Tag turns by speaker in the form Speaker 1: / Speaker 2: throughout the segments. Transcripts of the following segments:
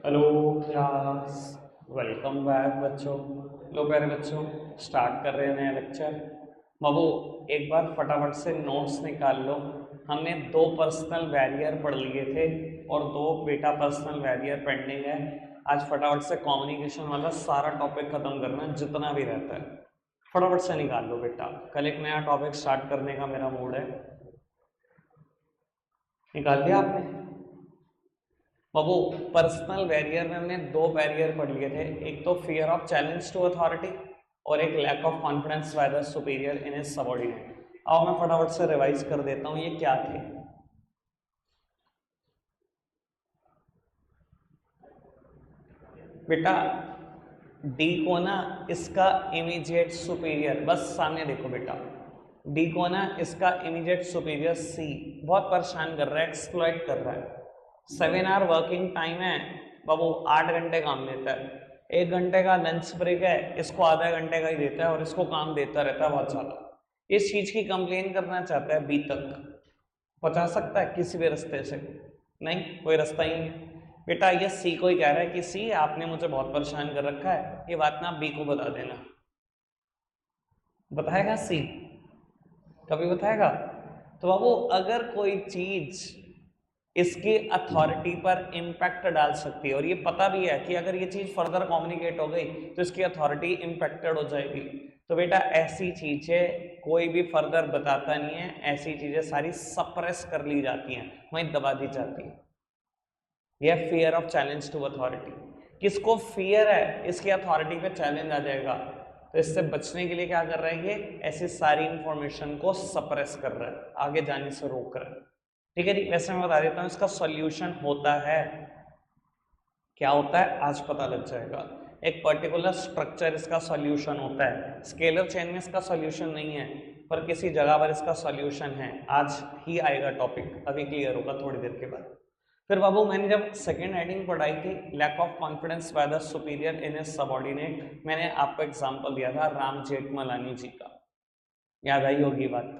Speaker 1: Hello class, welcome back बच्चों। लो प्यारे बच्चों, स्टार्ट कर रहे हैं नया लेक्चर। बाबू एक बार फटाफट से नोट्स निकाल लो। हमने दो पर्सनल बैरियर पढ़ लिए थे और दो बेटा पर्सनल बैरियर पेंडिंग है। आज फटाफट से कम्युनिकेशन वाला सारा टॉपिक खत्म करना है, जितना भी रहता है फटाफट से निकाल लो बेटा। कल एक नया टॉपिक स्टार्ट करने का मेरा मूड है। निकाल दिया आपने? बाबू पर्सनल बैरियर में हमने दो बैरियर पढ़ लिए थे, एक तो fear of challenge to authority और एक lack of confidence by the superior in his subordinate. अब मैं फटाफट से रिवाइज कर देता हूं ये क्या थे। बेटा डी को ना इसका इमीडिएट सुपीरियर, बस सामने देखो बेटा, डी को ना इसका इमीडिएट सुपीरियर सी बहुत परेशान कर रहा है, एक्सप्लॉइट कर रहा है। 7 आवर वर्किंग टाइम है बाबू, 8 घंटे काम लेता है, 1 घंटे का लंच ब्रेक है, इसको आधा घंटे का ही देता है और इसको काम देता रहता है बहुत ज्यादा। इस चीज की कंप्लेन करना चाहता है, बी तक पहुंचा सकता है किसी भी रास्ते से? नहीं, कोई रास्ता ही नहीं। बेटा ये सी को ही कह रहा है कि सी आपने मुझे बहुत परेशान कर रखा है, ये बात ना बी को बता देना। बताएगा सी? कभी बताएगा? तो बाबू अगर कोई चीज इसकी अथॉरिटी पर इम्पैक्ट डाल सकती है और ये पता भी है कि अगर ये चीज फर्दर कम्युनिकेट हो गई तो इसकी अथॉरिटी इम्पैक्टेड हो जाएगी, तो बेटा ऐसी चीजें कोई भी फर्दर बताता नहीं है, ऐसी चीजें सारी सप्रेस कर ली जाती हैं, वहीं दबा दी जाती है। यह fear of challenge to authority. किसको फियर है इसकी अथॉरिटी पे चैलेंज आ जाएगा, तो इससे बचने के लिए क्या कर रहा है, ये ऐसी सारी इंफॉर्मेशन को सप्रेस कर रहा है, आगे जाने से रोक रहा है। ठीक है जी, वैसे मैं बता देता हूँ इसका सॉल्यूशन होता है क्या होता है, आज पता लग जाएगा। एक पर्टिकुलर स्ट्रक्चर इसका सॉल्यूशन होता है, स्केलर चेन में इसका सॉल्यूशन नहीं है पर किसी जगह पर इसका सॉल्यूशन है। आज ही आएगा टॉपिक, अभी क्लियर होगा थोड़ी देर के बाद। फिर बाबू मैंने जब सेकेंड हेडिंग पढ़ाई थी, lack of confidence by the superior in his subordinate, मैंने आपको एग्जांपल दिया था राम जेठमलानी जी का, याद आई होगी बात।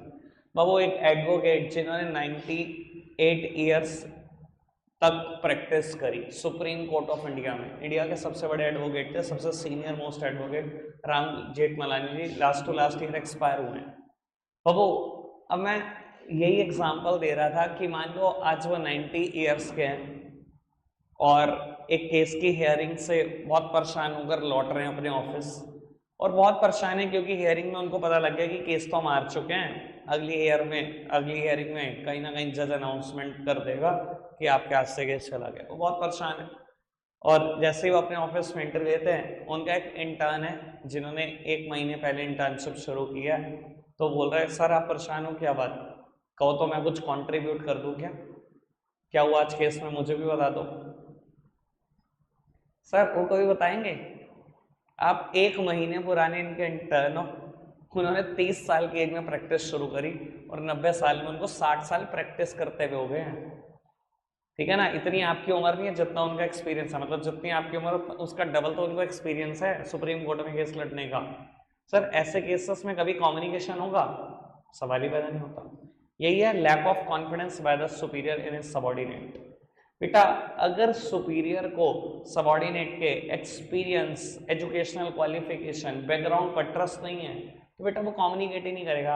Speaker 1: बाबू एक एडवोकेट जिन्होंने 98 ईयर्स तक प्रैक्टिस करी सुप्रीम कोर्ट ऑफ इंडिया में, इंडिया के सबसे बड़े एडवोकेट थे, सबसे senior most advocate Ram Jethmalani ji, last to last year expire हुए हैं। बाबू अब मैं यही एग्जांपल दे रहा था कि मान लो आज वो 90 ईयर्स के हैं और एक केस की हियरिंग से बहुत परेशान होकर लौट रहे हैं अपने ऑफिस, और बहुत परेशान है क्योंकि हियरिंग में उनको पता लग गया कि केस तो हम हार चुके हैं, अगली हियरिंग में कहीं ना कहीं जज अनाउंसमेंट कर देगा कि आपके हाथ से केस चला गया। वो बहुत परेशान है और जैसे ही वो अपने ऑफिस में इंटरव्यू लेते हैं, उनका एक इंटर्न है जिन्होंने 1 महीने पहले इंटर्नशिप शुरू किया है, तो बोल रहा है सर आप परेशान हो, क्या बात, कहो तो मैं कुछ कंट्रीब्यूट कर दूं, क्या हुआ आज केस में, मुझे भी बता दो। सर वो कभी बताएंगे? आप 1 महीने पुराने इनके इंटर्न हो, उन्होंने 30 साल की एज में प्रैक्टिस शुरू करी और 90 साल में उनको 60 साल प्रैक्टिस करते हुए हो गए हैं। ठीक है ना, इतनी आपकी उम्र नहीं है जितना उनका एक्सपीरियंस है, मतलब जितनी आपकी उम्र उसका डबल तो उनको एक्सपीरियंस है सुप्रीम कोर्ट में केस लड़ने का। सर ऐसे केसेस में कभी कम्युनिकेशन होगा? सवाल ही पैदा नहीं होता। यही है lack of confidence by the superior in his subordinate. बेटा अगर सुपीरियर को सबऑर्डिनेट के एक्सपीरियंस, एजुकेशनल क्वालिफिकेशन, बैकग्राउंड पर ट्रस्ट नहीं है, तो बेटा वो कम्युनिकेट ही नहीं करेगा।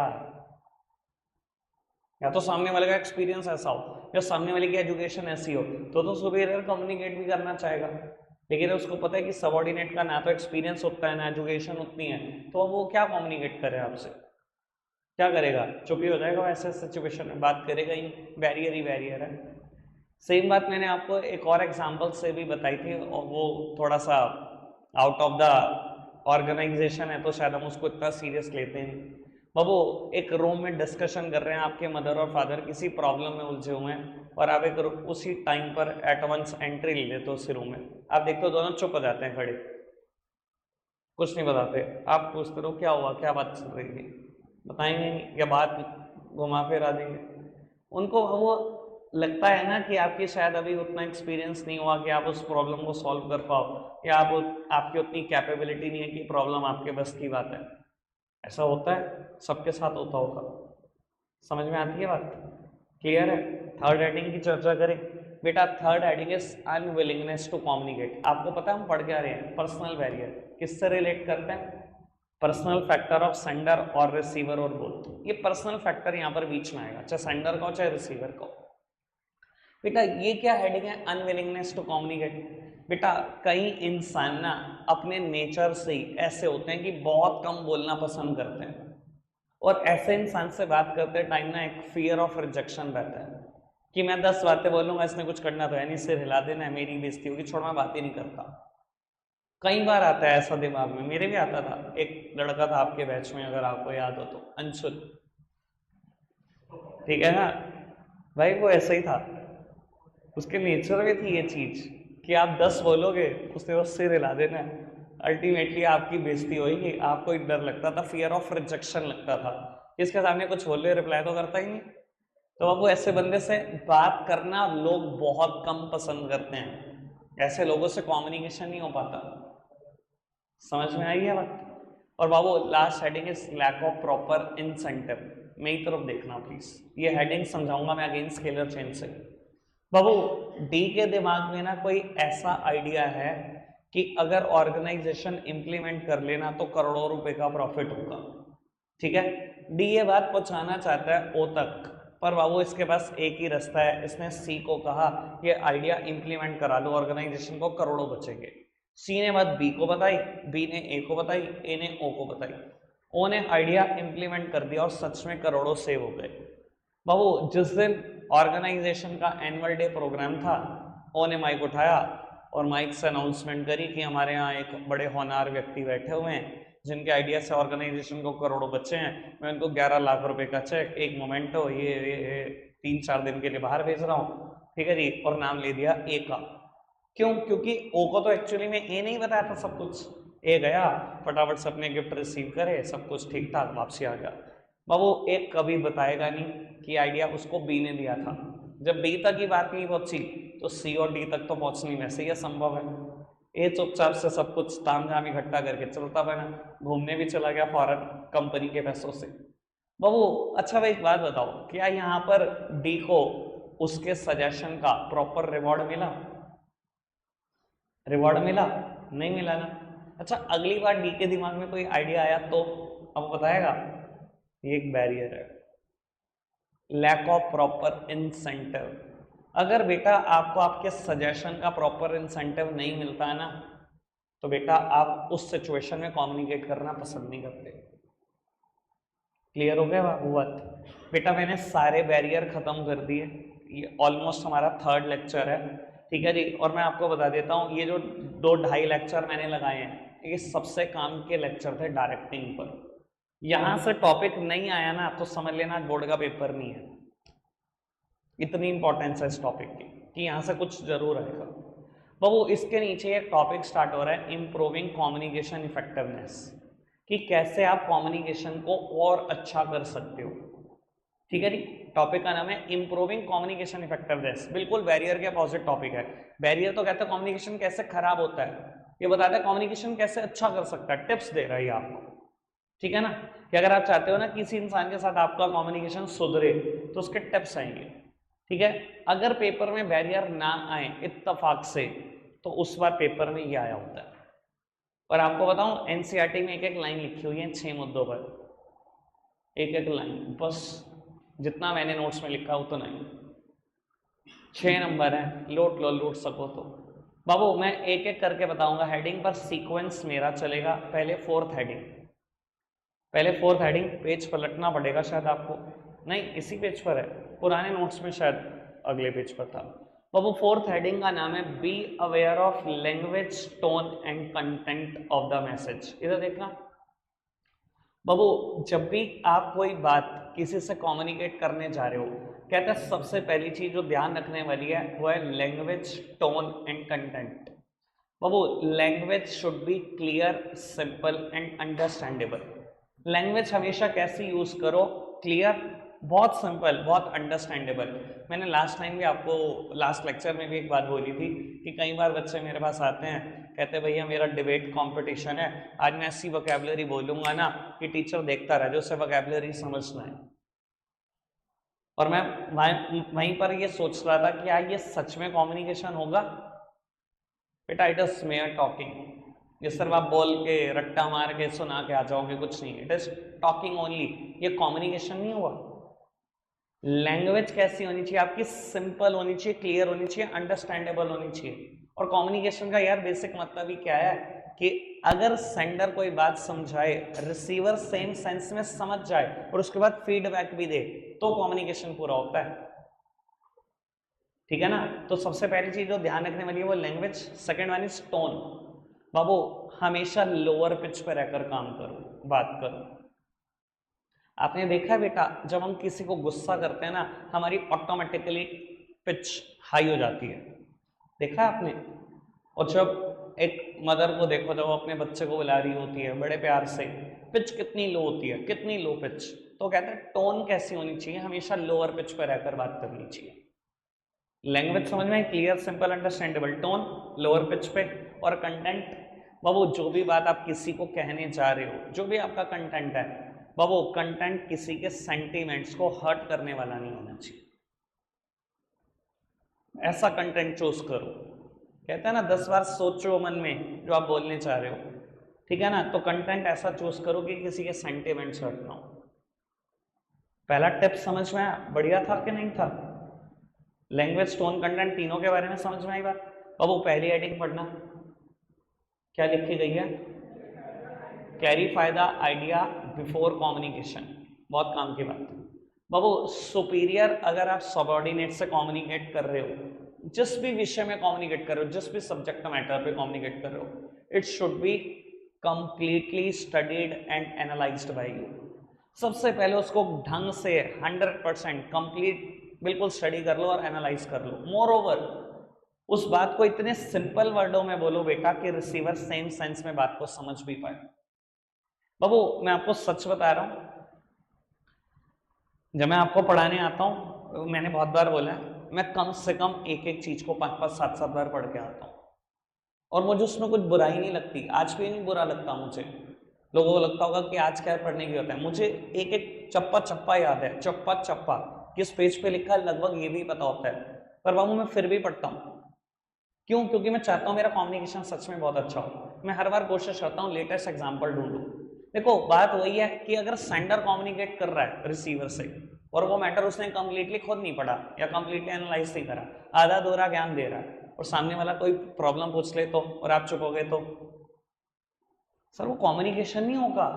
Speaker 1: या तो सामने वाले का एक्सपीरियंस ऐसा हो या सामने वाले की एजुकेशन ऐसी हो तो सुपीरियर कम्युनिकेट भी करना चाहेगा, लेकिन उसको पता है कि सबऑर्डिनेट का ना तो एक्सपीरियंस होता है ना एजुकेशन उतनी है, तो वो क्या कम्युनिकेट करे आपसे, क्या करेगा? चुप ही हो जाएगा, वैसे सिचुएशन में बात करेगा ही, बैरियर ही बैरियर है। सेम बात मैंने आपको एक और एग्जांपल से भी बताई थी और वो थोड़ा सा आउट ऑफ द ऑर्गेनाइजेशन है तो शायद हम उसको इतना सीरियस लेते हैं। बाबू एक रूम में डिस्कशन कर रहे हैं, आपके मदर और फादर किसी प्रॉब्लम में उलझे हुए हैं और आप एक उसी टाइम पर एट वंस एंट्री ले लेते हो उसी रूम में, आप देखते हो दोनों चुप हो जाते हैं खड़े, कुछ नहीं बताते, आप पूछते रहो क्या हुआ, क्या बात चल रही थी, बताएंगे नहीं या बात घुमा फिरा देंगे। उनको वो लगता है ना कि आपकी शायद अभी उतना एक्सपीरियंस नहीं हुआ कि आप उस प्रॉब्लम को सॉल्व कर पाओ, या आपकी उतनी कैपेबिलिटी नहीं है कि प्रॉब्लम आपके बस की बात है। ऐसा होता है, सबके साथ होता होगा। समझ में आती है बात? क्लियर है? थर्ड हेडिंग की चर्चा करें। बेटा third heading is unwillingness to communicate. आपको पता है हम पढ़ क्या रहे हैं, पर्सनल बैरियर किससे रिलेट करते हैं, पर्सनल फैक्टर ऑफ सेंडर और रिसीवर और बोथ। ये पर्सनल फैक्टर यहाँ पर बीच में आएगा, चाहे सेंडर का हो चाहे रिसीवर का हो। बेटा ये क्या हेडिंग है, अनविलिंगनेस टू कम्युनिकेट। बेटा कई इंसान ना अपने नेचर से ही ऐसे होते हैं कि बहुत कम बोलना पसंद करते हैं, और ऐसे इंसान से बात करते टाइम ना एक फियर ऑफ रिजेक्शन रहता है कि मैं 10 बातें बोलूंगा, इसने कुछ करना तो है नहीं, सिर हिला देना है, मेरी बेइज्जती होगी, छोड़ मैं बात ही नहीं करता। कई बार आता है ऐसा दिमाग में, मेरे भी आता था। एक लड़का था आपके बैच में, अगर आपको याद हो तो, अंशुल, ठीक है ना भाई, वो ऐसा ही था, उसके नेचर में थी ये चीज कि आप 10 बोलोगे उसने वो सिर हिला देना है, अल्टीमेटली आपकी बेइज्जती होगी। आपको एक डर लगता था, फियर ऑफ रिजेक्शन लगता था, इसके सामने कुछ बोल रहे रिप्लाई तो करता ही नहीं। तो अब वो ऐसे बंदे से बात करना लोग बहुत कम पसंद करते हैं, ऐसे लोगों से कम्युनिकेशन नहीं हो पाता। समझ में आई है बात। और बाबू last heading is lack of proper incentive. मेरी तरफ देखना प्लीज, ये हेडिंग समझाऊंगा मैं अगेन स्केलर चेंज से। बाबू डी के दिमाग में ना कोई ऐसा आइडिया है कि अगर ऑर्गेनाइजेशन इंप्लीमेंट कर लेना तो करोड़ों रुपए का प्रॉफिट होगा, ठीक है। डी ये बात पहुंचाना चाहता है ओ तक, पर बाबू इसके पास एक ही रास्ता है, इसने सी को कहा ये आइडिया इंप्लीमेंट करा लो, ऑर्गेनाइजेशन को करोड़ों बचेंगे। सी ने बात बी को बताई, बी ने ए को बताई, ए ने ओ को बताई, ओ ने आइडिया इंप्लीमेंट कर दिया और सच में करोड़ों सेव हो गए। बाबू जिस दिन ऑर्गेनाइजेशन का एनुअल डे प्रोग्राम था, ओ ने माइक उठाया और माइक से अनाउंसमेंट करी कि हमारे यहाँ एक बड़े होनहार व्यक्ति बैठे हुए हैं जिनके आइडिया से ऑर्गेनाइजेशन को करोड़ों बच्चे हैं, मैं उनको 11 लाख रुपए का चेक, एक मोमेंटो, ये 3-4 दिन के लिए बाहर भेज रहा हूँ, ठीक है जी। और नाम ले दिया ए का। क्यों? क्योंकि ओ को तो एक्चुअली में ए नहीं बताया था सब कुछ। ए गया फटाफट से अपने गिफ्ट रिसीव करे, सब कुछ ठीक ठाक, वापसी आ गया। बाबू एक कभी बताएगा नहीं कि आइडिया उसको बी ने दिया था। जब बी तक की बात नहीं पहुंची तो सी और डी तक तो पहुंचनी वैसे ही असंभव है। ए चुपचाप से सब कुछ तामझाम इकट्ठा करके चलता बना, घूमने भी चला गया फॉरेन कंपनी के पैसों से। बाबू अच्छा भाई एक बात बताओ, क्या यहाँ पर डी को उसके सजेशन का प्रॉपर रिवॉर्ड मिला? रिवॉर्ड मिला? नहीं मिला ना। अच्छा अगली बार डी के दिमाग में कोई आइडिया आया तो अब बताएगा? ये एक बैरियर है, लैक ऑफ प्रॉपर इंसेंटिव। अगर बेटा आपको आपके सजेशन का प्रॉपर इंसेंटिव नहीं मिलता है ना, तो बेटा आप उस सिचुएशन में कम्युनिकेट करना पसंद नहीं करते। क्लियर हो गया बाबू बात? बेटा मैंने सारे बैरियर खत्म कर दिए, ये ऑलमोस्ट हमारा 3rd लेक्चर है, ठीक है जी। और मैं आपको बता देता हूँ ये जो 2-2.5 लेक्चर मैंने लगाए हैं, ये सबसे काम के लेक्चर थे डायरेक्टिंग पर। यहां से टॉपिक नहीं आया ना तो समझ लेना बोर्ड का पेपर नहीं है, इतनी इंपॉर्टेंस है इस टॉपिक की कि यहां से कुछ जरूर आएगा। बाबू इसके नीचे एक टॉपिक स्टार्ट हो रहा है, इंप्रूविंग कम्युनिकेशन इफेक्टिवनेस, कि कैसे आप कम्युनिकेशन को और अच्छा कर सकते हो, ठीक है जी। टॉपिक का नाम है इंप्रूविंग कम्युनिकेशन इफेक्टिवनेस, बिल्कुल बैरियर के अपोजिट टॉपिक है। बैरियर तो कहते हैं कम्युनिकेशन कैसे खराब होता है, ये बताता है कम्युनिकेशन कैसे अच्छा कर सकता है, टिप्स दे रहा है आपको, ठीक है ना। कि अगर आप चाहते हो ना किसी इंसान के साथ आपका कम्युनिकेशन सुधरे तो उसके टिप्स आएंगे, ठीक है। अगर पेपर में बैरियर ना आए इत्तेफाक से तो उस बार पेपर में ये आया होता है। और आपको बताऊं एनसीईआरटी में एक लाइन लिखी हुई है 6 मुद्दों पर, एक लाइन बस, जितना मैंने नोट्स में लिखा उतना ही, 6 नंबर है, लूट सको तो। बाबू मैं एक एक करके बताऊंगा, हेडिंग पर सीक्वेंस मेरा चलेगा। पहले 4th हेडिंग, पहले 4th हेडिंग, पेज पलटना पड़ेगा शायद आपको, नहीं इसी पेज पर है, पुराने नोट्स में शायद अगले पेज पर था। बाबू 4th हेडिंग का नाम है be aware of language tone and content of the message. इधर देखना बाबू, जब भी आप कोई बात किसी से कम्युनिकेट करने जा रहे हो, कहते हैं सबसे पहली चीज जो ध्यान रखने वाली है वो है language tone and content. Babu language should be clear, simple and understandable. Language हमेशा कैसी यूज करो? क्लियर, बहुत सिंपल, बहुत अंडरस्टैंडेबल। मैंने लास्ट टाइम भी आपको लास्ट लेक्चर में भी एक बात बोली थी कि कई बार बच्चे मेरे पास आते हैं, कहते हैं भैया मेरा डिबेट कंपटीशन है, आज मैं ऐसी वोकैबुलरी बोलूंगा ना कि टीचर देखता रह जाए, उसे वोकैबुलरी समझना है। और मैं वहीं पर ये सोच रहा था कि यार ये सच में कम्युनिकेशन होगा। बेटा इट इज स्मेयर टॉकिंग, ये सिर्फ आप बोल के रट्टा मार के सुना के आ जाओगे, कुछ नहीं, इट इज टॉकिंग ओनली, ये कम्युनिकेशन नहीं हुआ। लैंग्वेज कैसी होनी चाहिए आपकी? सिंपल होनी चाहिए, क्लियर होनी चाहिए, अंडरस्टैंडेबल होनी चाहिए। और कम्युनिकेशन का यार बेसिक मतलब ही क्या है कि अगर सेंडर कोई बात समझाए, रिसीवर सेम सेंस में समझ जाए और उसके बाद फीडबैक भी दे, तो कम्युनिकेशन पूरा होता है। ठीक है ना? तो सबसे पहली चीज जो ध्यान रखने वाली है वो language. Second one is tone. बाबू हमेशा लोअर पिच पर रहकर काम करो, बात करो। आपने देखा बेटा जब हम किसी को गुस्सा करते हैं ना, हमारी ऑटोमेटिकली पिच हाई हो जाती है, देखा आपने? और जब एक मदर को देखो, जब अपने बच्चे को बुला रही होती है बड़े प्यार से, पिच कितनी लो होती है, कितनी लो पिच। तो कहते हैं टोन कैसी होनी चाहिए? हमेशा लोअर पिच पर रहकर बात करनी चाहिए। लैंग्वेज समझ में, clear simple understandable, tone lower pitch पे, और कंटेंट बाबू जो भी बात आप किसी को कहने जा रहे हो, जो भी आपका कंटेंट है बाबू, कंटेंट किसी के सेंटीमेंट्स को हर्ट करने वाला नहीं होना चाहिए। ऐसा कंटेंट चूज करो, कहते हैं ना 10 बार सोचो मन में जो आप बोलने चाह रहे हो, ठीक है ना? तो कंटेंट ऐसा चूज करो कि किसी के सेंटीमेंट्स हर्ट ना हो। पहला टिप समझ में आया? बढ़िया था कि नहीं था? लैंग्वेज, टोन, कंटेंट तीनों के बारे में समझ में आई बात? बाबू पहली हेडिंग पढ़ना, क्या लिखी गई है? Clarify the idea before communication, बहुत काम की बात है। बाबू सुपीरियर अगर आप सबऑर्डिनेट से कम्युनिकेट कर रहे हो, जिस भी विषय में कम्युनिकेट कर रहे हो, जिस भी सब्जेक्ट मैटर पे कम्युनिकेट कर रहे हो, it should be completely studied and analysed by you. सबसे पहले उसको ढंग से 100% कंप्लीट बिल्कुल स्टडी कर लो और एनालाइज कर लो। मोर ओवर उस बात को इतने सिंपल वर्डों में बोलो बेटा कि रिसीवर सेम सेंस में बात को समझ भी पाए। बाबू मैं आपको सच बता रहा हूं, जब मैं आपको पढ़ाने आता हूं, मैंने बहुत बार बोला है, मैं कम से कम एक एक चीज को 5-5, 7-7 बार पढ़ के आता हूं, और मुझे उसमें कुछ बुराई नहीं लगती। आज भी नहीं बुरा लगता मुझे। लोगों को लगता होगा कि आज क्या पढ़ने की होता है, मुझे एक एक चप्पा चप्पा याद है, चप्पा चप्पा किस पेज पे लिखा है लगभग ये भी पता होता है, पर बाबू मैं फिर भी पढ़ता हूँ। क्यों? क्योंकि मैं चाहता हूँ मेरा कम्युनिकेशन सच में बहुत अच्छा हो। मैं हर बार कोशिश करता हूँ लेटेस्ट एग्जाम्पल ढूंढूं। देखो बात वही है कि अगर सेंडर कम्युनिकेट कर रहा है रिसीवर से और वो मैटर उसने कंप्लीटली खुद नहीं पढ़ा या कंप्लीटली एनालाइज नहीं करा, आधा अधूरा ज्ञान दे रहा है, और सामने वाला कोई प्रॉब्लम पूछ ले तो, और आप चुप हो गए तो सर वो कम्युनिकेशन नहीं होगा,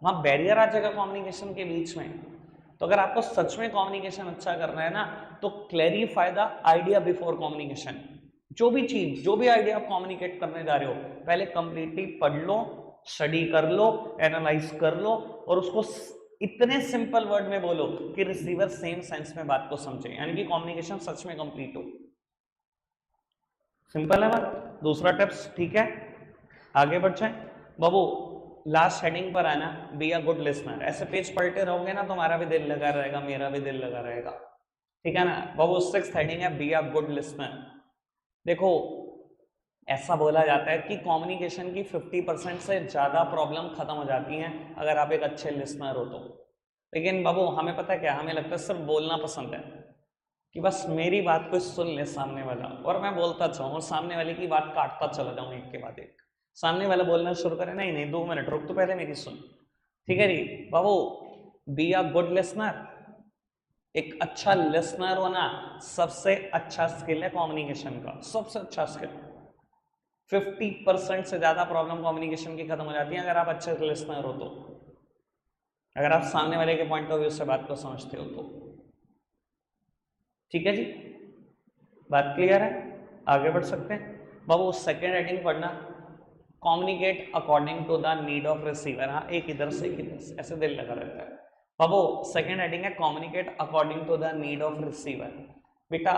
Speaker 1: वहां बैरियर आ जाएगा कम्युनिकेशन के बीच में। तो अगर आपको सच में कम्युनिकेशन अच्छा करना है ना, तो clarify the idea before communication. जो भी चीज, जो भी आइडिया आप कम्युनिकेट करने जा रहे हो, पहले कंप्लीटली पढ़ लो, स्टडी कर लो, एनालाइज कर लो, और उसको इतने सिंपल वर्ड में बोलो कि रिसीवर सेम सेंस में बात को समझे, यानी कि कम्युनिकेशन सच में कंप्लीट हो। सिंपल है बात। दूसरा टिप्स, ठीक है, आगे बढ़ जाए बाबू। लास्ट हेडिंग पर आना, बी अ गुड लिसनर। ऐसे पेज पलटे रहोगे ना, तुम्हारा भी दिल लगा रहेगा, मेरा भी दिल लगा रहेगा, ठीक है ना बाबू? 6th हेडिंग है बी अ गुड लिसनर। देखो ऐसा बोला जाता है कि कम्युनिकेशन की 50% से ज़्यादा प्रॉब्लम खत्म हो जाती हैं अगर आप एक अच्छे लिसनर हो तो। लेकिन बाबू हमें पता है क्या, हमें लगता है सिर्फ बोलना पसंद है कि बस मेरी बात को सुन ले सामने वाला, और मैं बोलता जाऊँ और सामने वाले की बात काटता चला जाऊँ एक के बाद एक। सामने वाला बोलना शुरू करे, नहीं नहीं 2 मिनट रुक तो पहले मेरी सुन, ठीक है जी बाबू? Be a good listener. एक अच्छा लिसनर होना सबसे अच्छा स्किल है कम्युनिकेशन का, सबसे अच्छा स्किल। 50% से ज्यादा प्रॉब्लम कम्युनिकेशन की खत्म हो जाती है अगर आप अच्छे लिसनर हो तो, अगर आप सामने वाले के पॉइंट ऑफ व्यू से बात को समझते हो तो। ठीक है जी, बात क्लियर है? आगे बढ़ सकते हैं बाबू। सेकेंड हेडिंग पढ़ना, communicate according to the need of receiver. हाँ एक इधर से एक इधर से, ऐसे दिल लगा रहता है बाबू। सेकेंड हेडिंग है communicate according to the need of receiver. बेटा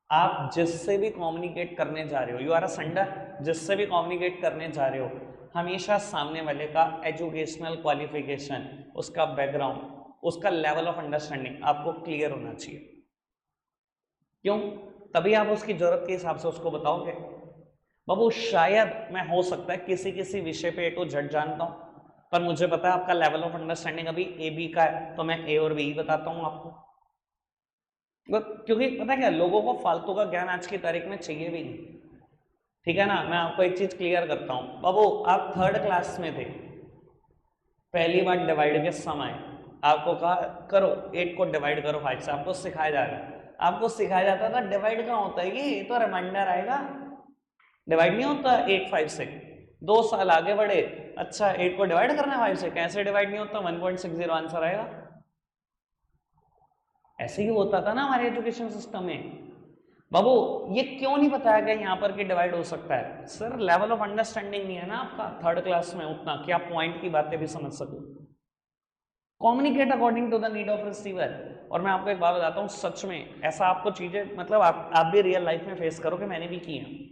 Speaker 1: आप जिससे भी कम्युनिकेट करने जा रहे हो, यू आर अ सेंडर, जिससे भी कम्युनिकेट करने जा रहे हो, हमेशा सामने वाले का एजुकेशनल क्वालिफिकेशन, उसका बैकग्राउंड, उसका लेवल ऑफ अंडरस्टैंडिंग आपको क्लियर होना चाहिए। क्यों? तभी आप उसकी जरूरत के हिसाब से उसको बताओगे। बाबू शायद मैं, हो सकता है किसी किसी विषय पे ए टू जेड जानता हूं, पर मुझे पता है आपका लेवल ऑफ अंडरस्टैंडिंग अभी ए बी का है, तो मैं ए और बी बताता हूं आपको। क्योंकि पता क्या, लोगों को फालतू का ज्ञान आज की तारीख में चाहिए भी नहीं, ठीक है ना। मैं आपको एक चीज क्लियर करता हूं बाबू, आप 3rd क्लास में थे, पहली बार डिवाइड के समय आपको कहा करो 8 को डिवाइड करो 5 से, आपको सिखाया जा रहा है, आपको सिखाया जाता था डिवाइड कहाँ होता है, ये तो रिमाइंडर आएगा, डिवाइड नहीं होता 8 5 से। 2 साल आगे बढ़े, अच्छा 8 को डिवाइड करना है 5 से, कैसे डिवाइड नहीं होता, 1.60 आंसर आएगा। ऐसे ही होता था ना हमारे एजुकेशन सिस्टम में। बाबू ये क्यों नहीं बताया गया यहाँ पर कि डिवाइड हो सकता है, सर लेवल ऑफ अंडरस्टैंडिंग नहीं है ना आपका 3rd क्लास में उतना कि आप पॉइंट की बातें भी समझ सको। Communicate according to the need of receiver. और मैं आपको एक बात बताता हूँ, सच में ऐसा आपको चीजें मतलब आप भी रियल लाइफ में फेस करो, कि मैंने भी की है।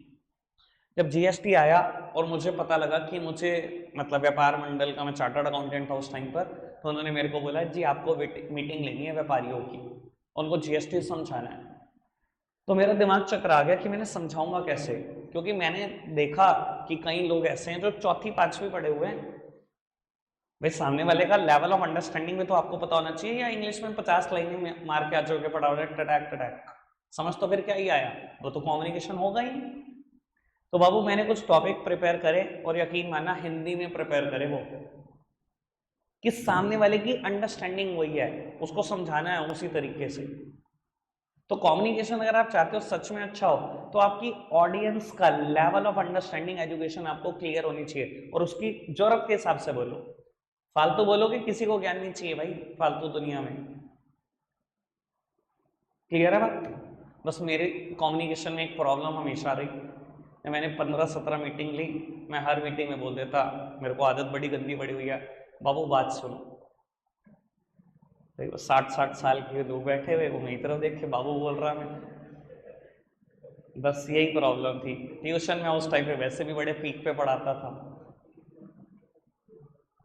Speaker 1: जब जीएसटी आया और मुझे पता लगा कि मुझे मतलब व्यापार मंडल का, मैं चार्टर्ड अकाउंटेंट था उस टाइम पर, तो उन्होंने मेरे को बोला जी आपको मीटिंग लेनी है व्यापारियों की, उनको जीएसटी समझाना है। तो मेरा दिमाग चकरा गया कि मैंने समझाऊंगा कैसे, क्योंकि मैंने देखा कि कई लोग ऐसे हैं जो 4वीं 5वीं पढ़े हुए हैं। भाई सामने वाले का लेवल ऑफ अंडरस्टैंडिंग में तो आपको पता होना चाहिए, या इंग्लिश में 50 लाइनें में मार के आ जाओगे पढ़ा हुआ टटैक टटैक, समझ तो फिर क्या ही आया, वो तो कम्युनिकेशन होगा ही। तो बाबू मैंने कुछ टॉपिक प्रिपेयर करे, और यकीन मानना हिंदी में प्रिपेयर करे, वो कि सामने वाले की अंडरस्टैंडिंग वही है, उसको समझाना है उसी तरीके से। तो कम्युनिकेशन अगर आप चाहते हो सच में अच्छा हो, तो आपकी ऑडियंस का लेवल ऑफ अंडरस्टैंडिंग एजुकेशन आपको क्लियर होनी चाहिए, और उसकी जरूरत के हिसाब से बोलो। फालतू बोलोगे किसी को ज्ञान नहीं चाहिए भाई फालतू दुनिया में, क्लियर है बात। बस मेरे कम्युनिकेशन में एक प्रॉब्लम हमेशा रही, मैंने 15-17 मीटिंग ली, मैं हर मीटिंग में बोल देता, मेरे को आदत बड़ी गंदी पड़ी हुई है, बाबू बात सुनो। 60 साल के लोग बैठे हुए, वो मेरी तरफ देख के बाबू बोल रहा मैं, बस यही प्रॉब्लम थी। ट्यूशन में उस टाइम पे वैसे भी बड़े पीक पे पढ़ाता था।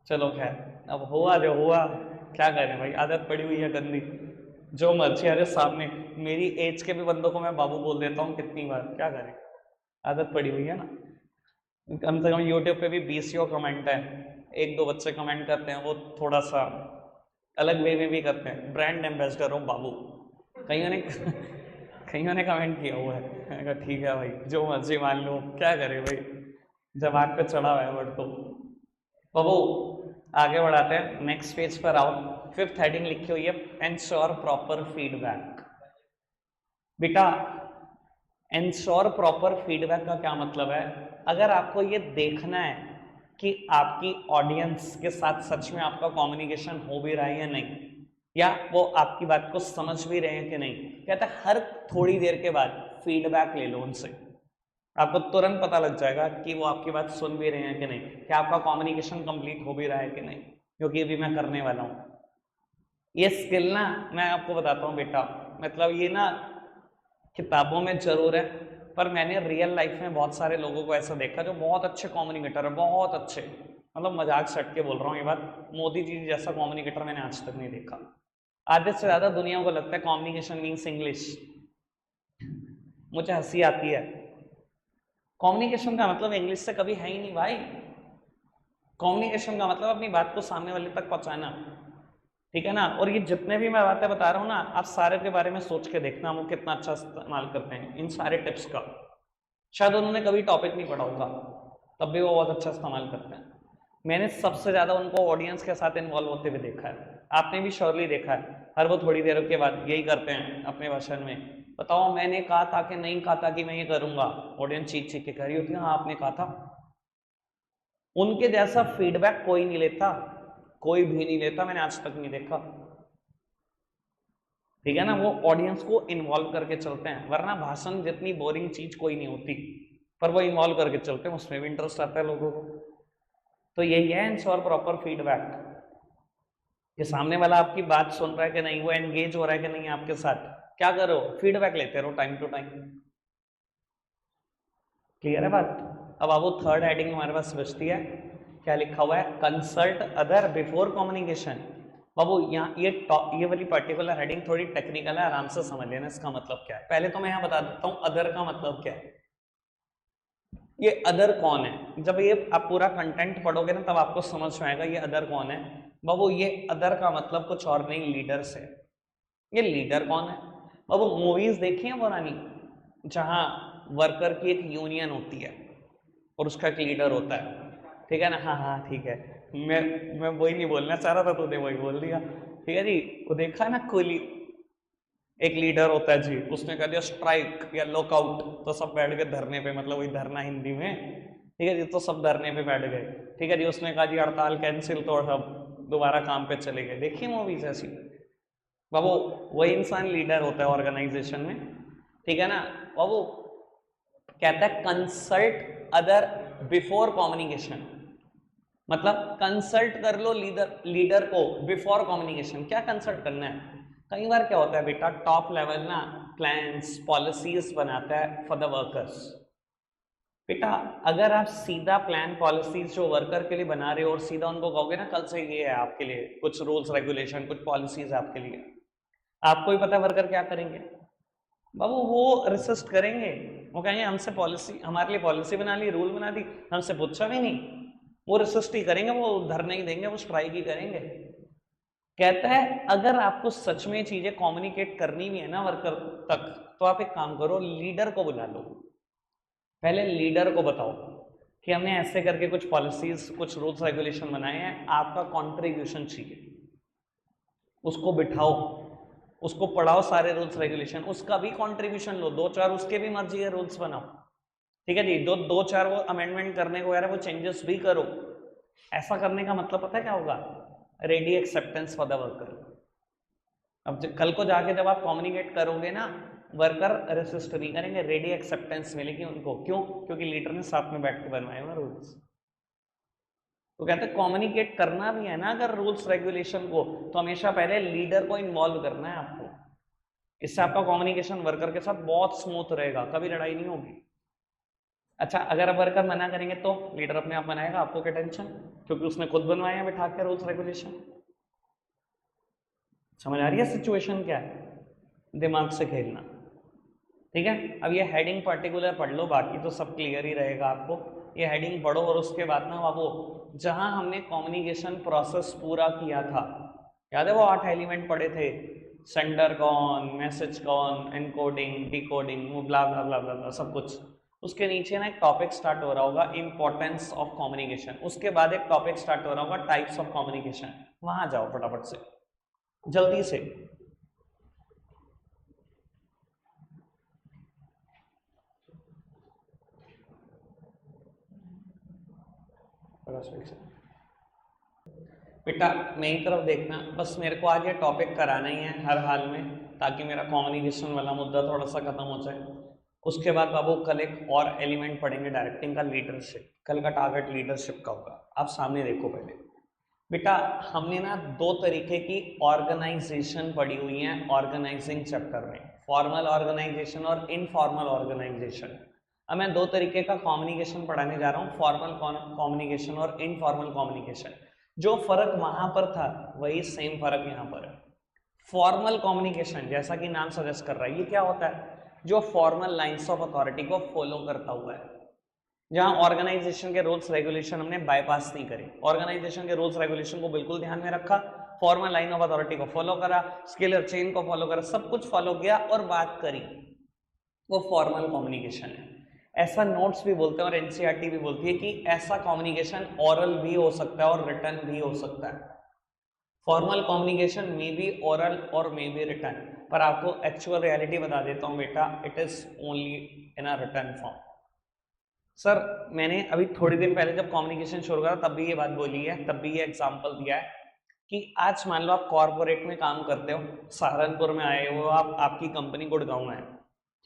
Speaker 1: चलो खैर, अब हुआ जो हुआ, क्या करें भाई, आदत पड़ी हुई है गंदी, जो मर्जी अरे सामने मेरी एज के भी बंदों को मैं बाबू बोल देता हूँ कितनी बार, क्या करें, आदत पड़ी हुई है ना। कम से कम यूट्यूब पे भी 20 कमेंट है, 1-2 बच्चे कमेंट करते हैं, वो थोड़ा सा अलग वे में भी करते हैं, ब्रांड एम्बेसडर हो बाबू, कईयों ने कईयों ने कमेंट किया हुआ है। मैंने कहा ठीक है भाई जो मर्जी मान लो, क्या करे भाई, जबान पे चढ़ा हुआ है वर्ड तो। बाबू आगे बढ़ाते हैं, नेक्स्ट पेज पर आओ। 5th हेडिंग लिखी हुई है एंश्योर प्रॉपर फीडबैक। बेटा एंश्योर प्रॉपर फीडबैक का क्या मतलब है, अगर आपको ये देखना है कि आपकी ऑडियंस के साथ सच में आपका कम्युनिकेशन हो भी रहा है या नहीं, या वो आपकी बात को समझ भी रहे हैं कि नहीं, कहता है हर थोड़ी देर के बाद फीडबैक ले लो उनसे, आपको तुरंत पता लग जाएगा कि वो आपकी बात सुन भी रहे हैं कि नहीं, कि आपका कम्युनिकेशन कंप्लीट हो भी रहा है कि नहीं, क्योंकि अभी मैं करने वाला हूँ ये स्किल ना। मैं आपको बताता हूँ बेटा, मतलब ये ना किताबों में जरूर है, पर मैंने रियल लाइफ में बहुत सारे लोगों को ऐसा देखा जो बहुत अच्छे कम्युनिकेटर है, बहुत अच्छे, मतलब मजाक से हट के बोल रहा हूँ ये बात, मोदी जी जैसा कम्युनिकेटर मैंने आज तक नहीं देखा। आधे से ज्यादा दुनिया को लगता है कम्युनिकेशन मीन्स इंग्लिश, मुझे हंसी आती है। कम्युनिकेशन का मतलब इंग्लिश से कभी है ही नहीं भाई, कम्युनिकेशन का मतलब अपनी बात को सामने वाले तक पहुंचाना, ठीक है ना। और ये जितने भी मैं बातें बता रहा हूँ ना, आप सारे के बारे में सोच के देखना वो कितना अच्छा इस्तेमाल करते हैं इन सारे टिप्स का। शायद उन्होंने कभी टॉपिक नहीं पढ़ा होगा, तब भी वो बहुत अच्छा इस्तेमाल करते हैं। मैंने सबसे ज्यादा उनको ऑडियंस के साथ इन्वॉल्व होते हुए देखा है, आपने भी श्योरली देखा है, हर वो थोड़ी देर के बाद यही करते हैं अपने भाषण में, बताओ मैंने कहा था कि नहीं कहा था कि मैं ये करूंगा, ऑडियंस चीख चीख के कह रही होती है हाँ आपने कहा था। उनके जैसा फीडबैक कोई नहीं लेता, कोई भी नहीं लेता, मैंने आज तक नहीं देखा, ठीक है ना। वो ऑडियंस को इन्वॉल्व करके चलते हैं, वरना भाषण जितनी बोरिंग चीज कोई नहीं होती, पर वो इन्वॉल्व करके चलते हैं, उसमें भी इंटरेस्ट आता है लोगों को। तो यही है एंश्योर प्रॉपर फीडबैक, कि सामने वाला आपकी बात सुन रहा है कि नहीं, वो एंगेज हो रहा है कि नहीं आपके साथ, क्या करो फीडबैक लेते रहो टाइम टू टाइम, क्लियर है बात। अब आपको 3rd हेडिंग हमारे पास बचती है, क्या लिखा हुआ है, कंसल्ट अदर बिफोर कम्युनिकेशन। बाबू यहाँ ये वाली पर्टिकुलर हेडिंग थोड़ी टेक्निकल है, आराम से समझ लेना इसका मतलब क्या है। पहले तो मैं यहाँ बता देता हूँ अदर का मतलब क्या है। ये अदर कौन है, जब ये आप पूरा कंटेंट पढ़ोगे ना तब आपको समझ में आएगा ये अदर कौन है। बाबू ये अदर का मतलब कुछ और नहीं, लीडर से। ये लीडर कौन है, अब वो मूवीज देखी है पुरानी, जहां वर्कर की एक यूनियन होती है और उसका एक लीडर होता है, ठीक है ना? हाँ हाँ ठीक है, मैं वही नहीं बोलना चाह रहा था, तूने वही बोल दिया। ठीक है जी, वो देखा ना कोहली, एक लीडर होता है जी, उसने कह दिया स्ट्राइक या लॉकआउट, तो सब बैठ गए धरने पे, मतलब वही धरना हिंदी में, ठीक है जी, तो सब धरने पे बैठ गए। ठीक है जी, उसने कहा जी हड़ताल कैंसिल, तो सब दोबारा काम पे चले गए। देखिए मूवीज ऐसी, बाबू वही इंसान लीडर होता है ऑर्गेनाइजेशन में, ठीक है ना? बाबू कहता है कंसल्ट अदर बिफोर कम्युनिकेशन, मतलब कंसल्ट कर लो लीडर को बिफोर कम्युनिकेशन। क्या कंसल्ट करना है? कई बार क्या होता है बेटा, टॉप लेवल ना प्लान्स पॉलिसीज बनाता है फॉर द वर्कर्स। बेटा अगर आप सीधा प्लान पॉलिसीज जो वर्कर के लिए बना रहे हो और सीधा उनको कहोगे ना कल से ये है आपके लिए, कुछ रूल्स रेगुलेशन कुछ पॉलिसीज आपके लिए, आपको ही पता है वर्कर क्या करेंगे बाबू, वो रेसिस्ट करेंगे, वो कहेंगे हमसे पॉलिसी, हमारे लिए पॉलिसी बना ली, रूल बना दी, हमसे पूछा भी नहीं, वो रेसिस्ट ही करेंगे, वो धरने ही देंगे, वो स्ट्राइक ही करेंगे। कहता है अगर आपको सच में चीजें कम्युनिकेट करनी भी है ना वर्कर तक, तो आप एक काम करो, लीडर को बुला लो, पहले लीडर को बताओ कि हमने ऐसे करके कुछ पॉलिसीज कुछ रूल्स रेगुलेशन बनाए हैं, आपका कॉन्ट्रीब्यूशन चाहिए, उसको बिठाओ, उसको पढ़ाओ सारे रूल्स रेगुलेशन, उसका भी कंट्रीब्यूशन लो, दो चार उसके भी मर्जी है रूल्स बनाओ, ठीक है जी, दो चार वो अमेंडमेंट करने को यार वो चेंजेस भी करो। ऐसा करने का मतलब पता है क्या होगा? Ready acceptance for the worker. अब कल को जाके जब आप कम्युनिकेट करोगे ना, वर्कर रेसिस्ट नहीं करेंगे, रेडी एक्सेप्टेंस मिलेगी उनको। क्यों? क्योंकि लीडर ने साथ में बैठ के बनवाए हुए रूल्स। तो कहते हैं कम्युनिकेट करना भी है ना अगर रूल्स रेगुलेशन को, तो हमेशा पहले लीडर को इन्वॉल्व करना है आपको, इससे आपका कम्युनिकेशन वर्कर के साथ बहुत स्मूथ रहेगा, कभी लड़ाई नहीं होगी। अच्छा अगर अब वर्कर मना करेंगे तो लीडर अपने आप मनाएगा, आपको क्या टेंशन, क्योंकि उसने खुद बनवाया है बिठा के रूल्स रेगुलेशन। समझ आ रही है सिचुएशन क्या है? दिमाग से खेलना, ठीक है? अब ये हेडिंग पर्टिकुलर पढ़ लो, बाकी तो सब क्लियर ही रहेगा आपको। ये हेडिंग पढ़ो और उसके बाद ना वो जहां हमने कम्युनिकेशन प्रोसेस पूरा किया था, याद है वो 8 एलिमेंट पढ़े थे, सेंडर कौन, मैसेज कौन, एनकोडिंग, डिकोडिंग, वो ब्ला ब्ला ब्ला ब्ला सब कुछ, उसके नीचे ना एक टॉपिक स्टार्ट हो रहा होगा इंपॉर्टेंस ऑफ कम्युनिकेशन, उसके बाद एक टॉपिक स्टार्ट हो रहा होगा टाइप्स ऑफ कम्युनिकेशन। वहां जाओ फटाफट से, जल्दी से। बेटा मेरी तरफ देखना, बस मेरे को आज ये टॉपिक कराना ही है हर हाल में, ताकि मेरा कम्युनिकेशन वाला मुद्दा थोड़ा सा खत्म हो जाए। उसके बाद बाबू कल एक और एलिमेंट पढ़ेंगे डायरेक्टिंग का, लीडरशिप। कल का टारगेट लीडरशिप का होगा। आप सामने देखो पहले बेटा, हमने ना 2 तरीके की ऑर्गेनाइजेशन पढ़ी हुई है ऑर्गेनाइजिंग चैप्टर में, फॉर्मल ऑर्गेनाइजेशन और इनफॉर्मल ऑर्गेनाइजेशन। अब मैं 2 तरीके का कम्युनिकेशन पढ़ाने जा रहा हूँ, फॉर्मल कम्युनिकेशन और इनफॉर्मल कम्युनिकेशन। जो फर्क वहां पर था वही सेम फर्क यहाँ पर है। फॉर्मल कम्युनिकेशन जैसा कि नाम सजेस्ट कर रहा है, ये क्या होता है? जो फॉर्मल लाइंस ऑफ अथॉरिटी को फॉलो करता हुआ है, जहां ऑर्गेनाइजेशन के रूल्स रेगुलेशन हमने बाईपास नहीं करे, ऑर्गेनाइजेशन के रूल्स रेगुलेशन को बिल्कुल ध्यान में रखा, फॉर्मल लाइन ऑफ अथॉरिटी को फॉलो करा, स्केलर चेन को फॉलो करा, सब कुछ फॉलो किया और बात करी, वो फॉर्मल कम्युनिकेशन है। ऐसा नोट्स भी बोलते हैं और एनसीईआरटी भी बोलती है कि ऐसा कम्युनिकेशन ओरल भी हो सकता है और रिटर्न भी हो सकता है। फॉर्मल कम्युनिकेशन में बी ओरल और मे बी रिटर्न, पर आपको एक्चुअल रियलिटी बता देता हूं बेटा, it is only in a return form. Sir मैंने अभी थोड़ी दिन पहले जब कम्युनिकेशन शुरू करा तब भी ये बात बोली है, तब भी ये एग्जांपल दिया है कि आज मान लो आप कॉर्पोरेट में काम करते हो, सहारनपुर में आए हो आप, आपकी कंपनी गुड़गांव में है,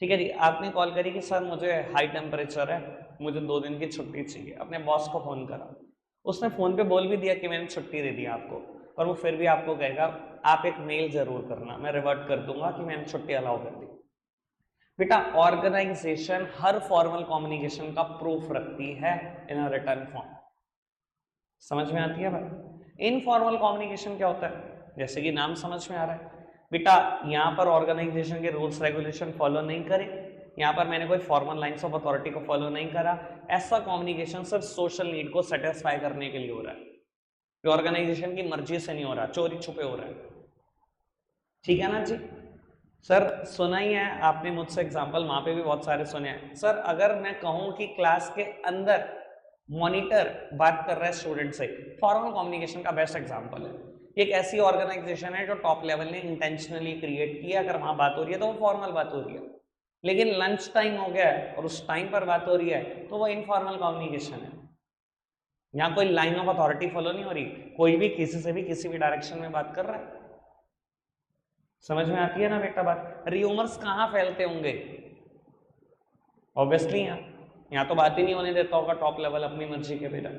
Speaker 1: ठीक है जी, आपने कॉल करी कि सर मुझे हाई टेम्परेचर है, मुझे 2 दिन की छुट्टी चाहिए। अपने बॉस को फोन करा, उसने फोन पे बोल भी दिया कि मैंने छुट्टी दे दी आपको, पर वो फिर भी आपको कहेगा आप एक मेल जरूर करना, मैं रिवर्ट कर दूंगा कि मैंने छुट्टी अलाउ कर दी। बेटा ऑर्गेनाइजेशन हर फॉर्मल कम्युनिकेशन का प्रूफ रखती है इन अ रिटर्न फॉर्म। समझ में आती है भाई? इनफॉर्मल कम्युनिकेशन क्या होता है? जैसे कि नाम समझ में आ रहा है बेटा, यहाँ पर ऑर्गेनाइजेशन के रूल्स रेगुलेशन फॉलो नहीं करे, यहाँ पर मैंने कोई फॉर्मल लाइंस ऑफ अथॉरिटी को फॉलो नहीं करा, ऐसा कम्युनिकेशन सिर्फ सोशल नीड को सेटिस्फाई करने के लिए हो रहा है, ऑर्गेनाइजेशन की मर्जी से नहीं हो रहा, चोरी छुपे हो रहा है, ठीक है ना जी? सर सुना ही है आपने मुझसे एग्जांपल, वहां पे भी बहुत सारे सुने हैं। सर अगर मैं कहूं कि क्लास के अंदर मॉनिटर बात कर रहा है स्टूडेंट से, फॉर्मल कम्युनिकेशन का बेस्ट एग्जांपल है। एक ऐसी ऑर्गेनाइजेशन है जो टॉप लेवल ने इंटेंशनली क्रिएट किया, अगर वहां बात हो रही है तो वो फॉर्मल बात हो रही है। लेकिन लंच टाइम हो गया है और उस टाइम पर बात हो रही है तो वो इनफॉर्मल कम्युनिकेशन है। यहाँ कोई लाइन ऑफ अथॉरिटी फॉलो नहीं हो रही, कोई भी किसी से भी किसी भी डायरेक्शन में बात कर रहा है। समझ में आती है ना बेटा बात? र्यूमर्स कहाँ फैलते होंगे? ऑब्वियसली यहाँ तो बात ही नहीं होने देता होगा टॉप लेवल अपनी मर्जी के बेटा।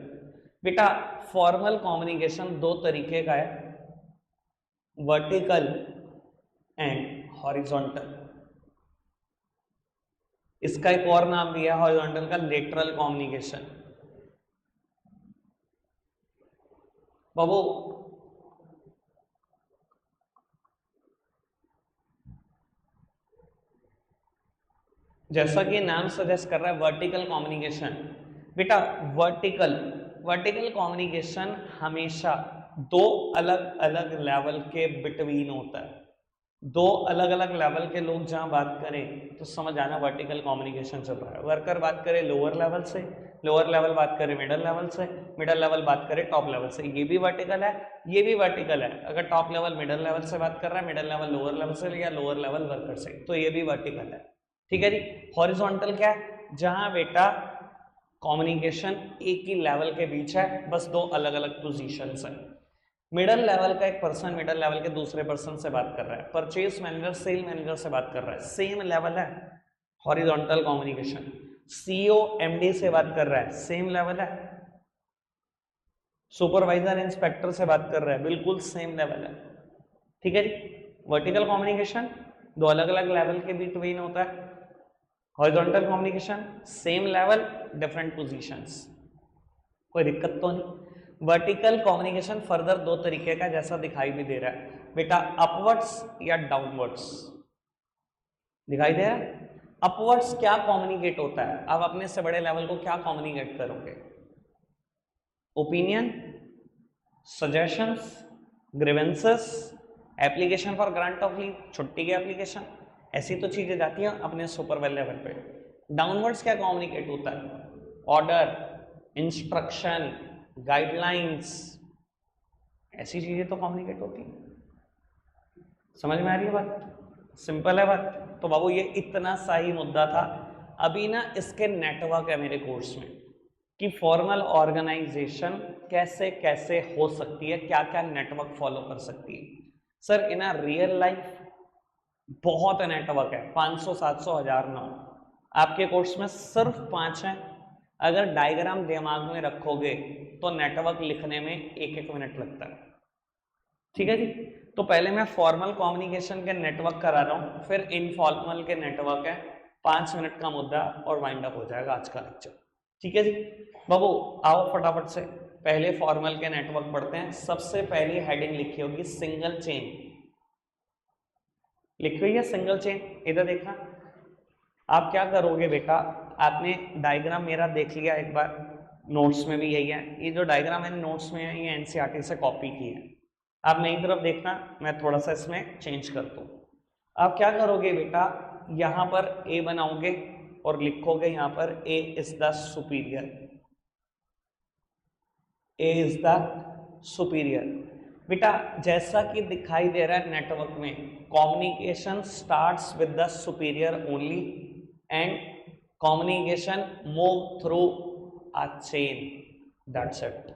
Speaker 1: बेटा फॉर्मल कम्युनिकेशन दो तरीके का है, वर्टिकल एंड हॉरिजॉन्टल। इसका एक और नाम भी है हॉरिजॉन्टल का, लेटरल कम्युनिकेशन। बाबू जैसा कि नाम सजेस्ट कर रहा है वर्टिकल कम्युनिकेशन, बेटा वर्टिकल कम्युनिकेशन हमेशा दो अलग अलग लेवल के बिटवीन होता है। दो अलग अलग लेवल के लोग जहां बात करें तो समझ आना वर्टिकल कम्युनिकेशन चल रहा है। वर्कर बात करे लोअर लेवल से, लोअर लेवल बात करे मिडिल लेवल से, मिडिल लेवल बात करे टॉप लेवल से, ये भी वर्टिकल है ये भी वर्टिकल है। अगर टॉप लेवल मिडिल लेवल से बात कर रहा है, मिडिल लेवल लोअर लेवल से, या लोअर लेवल वर्कर से, तो ये भी वर्टिकल है। ठीक है जी। हॉरिजॉन्टल क्या है? जहां बेटा कम्युनिकेशन एक ही लेवल के बीच है, बस दो अलग अलग पोजीशंस है। मिडिल लेवल का एक पर्सन मिडिल लेवल के दूसरे पर्सन से बात कर रहा है, परचेज मैनेजर सेल मैनेजर से बात कर रहा है, सेम लेवल है, हॉरिजॉन्टल कम्युनिकेशन। सीईओ एमडी से बात कर रहा है, सेम लेवल है। सुपरवाइजर इंस्पेक्टर से बात कर रहा है, बिल्कुल सेम लेवल है। ठीक है जी। वर्टिकल कम्युनिकेशन दो अलग अलग लेवल के बिटवीन होता है, horizontal communication same level different positions. कोई दिक्कत तो नहीं। वर्टिकल कम्युनिकेशन फर्दर दो तरीके का, जैसा दिखाई भी दे रहा है बेटा, अपवर्ड्स या डाउनवर्ड्स। दिखाई दे रहा है? अपवर्ड्स क्या कम्युनिकेट होता है? आप अपने से बड़े लेवल को क्या कम्युनिकेट करोगे? Opinion, suggestions, grievances, application for grant of leave, छुट्टी की एप्लीकेशन, ऐसी तो चीजें जाती हैं अपने सुपरवाइजर लेवल पे। डाउनवर्ड्स क्या कम्युनिकेट होता है? ऑर्डर, इंस्ट्रक्शन, गाइडलाइंस, ऐसी चीजें तो कम्युनिकेट होती हैं। समझ में आ रही है बात? सिंपल है बात। तो बाबू ये इतना सा ही मुद्दा था। अभी ना इसके नेटवर्क है मेरे कोर्स में कि फॉर्मल ऑर्गेनाइजेशन कैसे कैसे हो सकती है, क्या क्या नेटवर्क फॉलो कर सकती है। Sir in a real life बहुत नेटवर्क है, 500 700 1000 9। आपके कोर्स में सिर्फ 5 हैं। अगर डायग्राम दिमाग में रखोगे तो नेटवर्क लिखने में 1-1 मिनट लगता है। ठीक है जी। तो पहले मैं फॉर्मल कम्युनिकेशन के नेटवर्क करा रहा हूं, फिर इनफॉर्मल के नेटवर्क है। 5 मिनट का मुद्दा और वाइंड अप हो जाएगा आज का लेक्चर। ठीक है जी। बाबू आओ फटाफट से पहले फॉर्मल के नेटवर्क पढ़ते हैं। सबसे पहली हेडिंग लिखी होगी सिंगल चेन, लिखी हुई है सिंगल चेन, इधर देखना। आप क्या करोगे बेटा, आपने डायग्राम मेरा देख लिया एक बार, नोट्स में भी यही है। ये जो डायग्राम मैंने नोट्स में है ये एनसीईआरटी से कॉपी की है। आप मेरी तरफ देखना, मैं थोड़ा सा इसमें चेंज कर दूं। आप क्या करोगे बेटा, यहां पर ए बनाओगे और लिखोगे यहां पर A is the superior, A is the superior. बेटा जैसा कि दिखाई दे रहा है नेटवर्क में, communication starts with the superior only and communication move through a chain, that's it.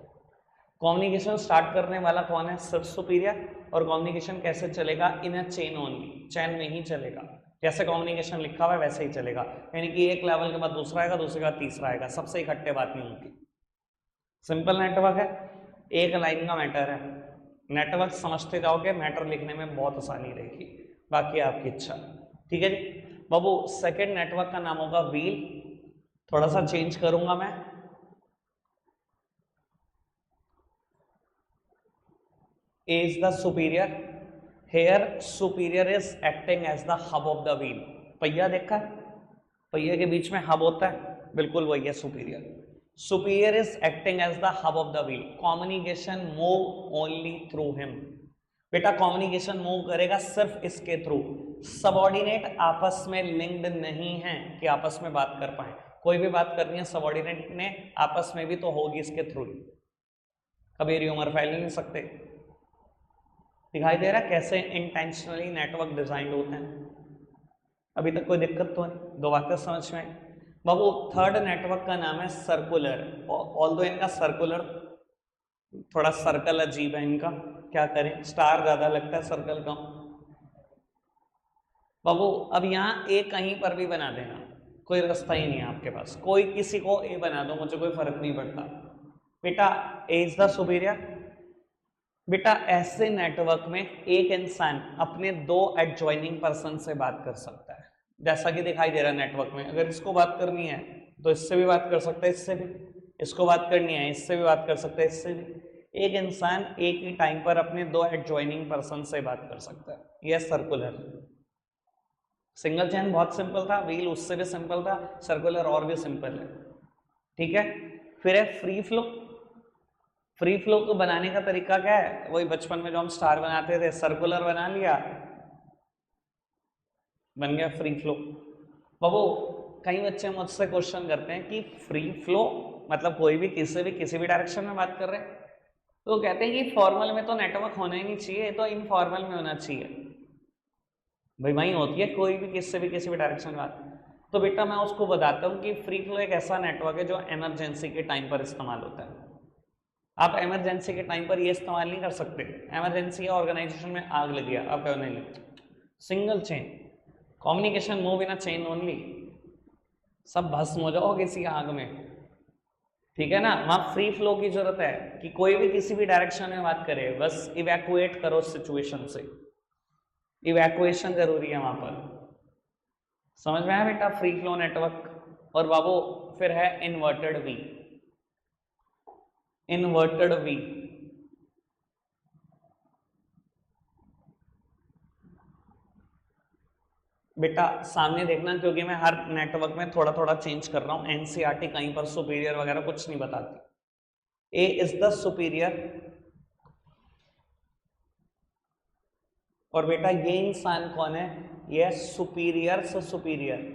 Speaker 1: Communication start करने वाला कौन है? सिर्फ सुपीरियर। और कम्युनिकेशन कैसे चलेगा? इन अ चेन ओनली, चैन में ही चलेगा। जैसे कम्युनिकेशन लिखा हुआ है वैसे ही चलेगा, यानी कि एक लेवल के बाद दूसरा आएगा, दूसरे के बाद तीसरा आएगा, सबसे इकट्ठे बात नहीं होगी। सिंपल नेटवर्क है, एक लाइन का मैटर है। नेटवर्क समझते जाओगे, मैटर लिखने में बहुत आसानी रहेगी, बाकी आपकी इच्छा। ठीक है जी। बाबू सेकेंड नेटवर्क का नाम होगा व्हील। थोड़ा सा चेंज करूंगा मैं, A is the superior. Here superior is acting as the hub of the wheel. पहिया देखा है, पहिए के बीच में हब होता है, बिल्कुल वही है superior. Superior is acting as the hub of the wheel, communication move only through him. बेटा कम्युनिकेशन मूव करेगा सिर्फ इसके थ्रू। सबऑर्डिनेट आपस में लिंक्ड नहीं है कि आपस में बात कर पाए, कोई भी बात करनी है सबऑर्डिनेट ने आपस में भी तो होगी इसके थ्रू। कभी र्यूमर फैल नहीं सकते। दिखाई दे रहा है कैसे इंटेंशनली नेटवर्क डिजाइन होते हैं। अभी तक कोई दिक्कत तो नहीं, दो बातें समझ में आई। बाबू थर्ड नेटवर्क का नाम है सर्कुलर। ऑल्दो इनका सर्कुलर थोड़ा सर्कल अजीब है इनका, क्या करें, स्टार ज्यादा लगता है सर्कल कम। बाबू अब यहाँ ए कहीं पर भी बना देना, कोई रास्ता ही नहीं है आपके पास, कोई किसी को ए बना दो, मुझे कोई फर्क नहीं पड़ता। बेटा ए इज द सुपीरियर। बेटा ऐसे नेटवर्क में एक इंसान अपने दो एडजॉइनिंग पर्सन से बात कर सकता है, जैसा कि दिखाई दे रहा है नेटवर्क में। अगर इसको बात करनी है तो इससे भी बात कर सकता है, इससे भी, इसको बात करनी है इससे भी बात कर सकता है, इससे भी। एक इंसान एक ही टाइम पर अपने दो एडजॉइनिंग पर्सन से बात कर सकता है, यह सर्कुलर। सिंगल चेन बहुत सिंपल था, व्हील उससे भी सिंपल था, सर्कुलर और भी सिंपल है, ठीक है। फिर है फ्री फ्लो। फ्री फ्लो को बनाने का तरीका क्या है, वही बचपन में जो हम स्टार बनाते थे, सर्कुलर बना लिया, बन गया फ्री फ्लो। बाबू कई बच्चे मुझसे क्वेश्चन करते हैं कि फ्री फ्लो मतलब कोई भी किसी भी डायरेक्शन में बात कर रहे हैं, तो कहते हैं कि फॉर्मल में तो नेटवर्क होना ही नहीं चाहिए, तो इनफॉर्मल में होना चाहिए। भाई वही होती है कोई भी किसी भी डायरेक्शन में बात। तो बेटा मैं उसको बताता हूँ कि फ्री फ्लो एक ऐसा नेटवर्क है जो इमरजेंसी के टाइम पर इस्तेमाल होता है। आप इमरजेंसी के टाइम पर ये इस्तेमाल नहीं कर सकते। इमरजेंसी ऑर्गेनाइजेशन में आग लगी है, आप क्या नहीं लगता, single chain communication move in a chain only, सब भस्म हो जाओ किसी आग में, ठीक है ना। वहां फ्री फ्लो की जरूरत है कि कोई भी किसी भी डायरेक्शन में बात करे, बस इवैक्यूएट करो सिचुएशन से, इवैक्यूएशन जरूरी है वहां पर। समझ में आया बेटा फ्री फ्लो नेटवर्क। और बाबू फिर है इन्वर्टेड वी। इन्वर्टेड वी बेटा सामने देखना, क्योंकि मैं हर नेटवर्क में थोड़ा थोड़ा चेंज कर रहा हूं, एनसीईआरटी कहीं पर सुपीरियर वगैरह कुछ नहीं बताती। ए इज द सुपीरियर, और बेटा ये इंसान कौन है, ये सुपीरियर से सुपीरियर।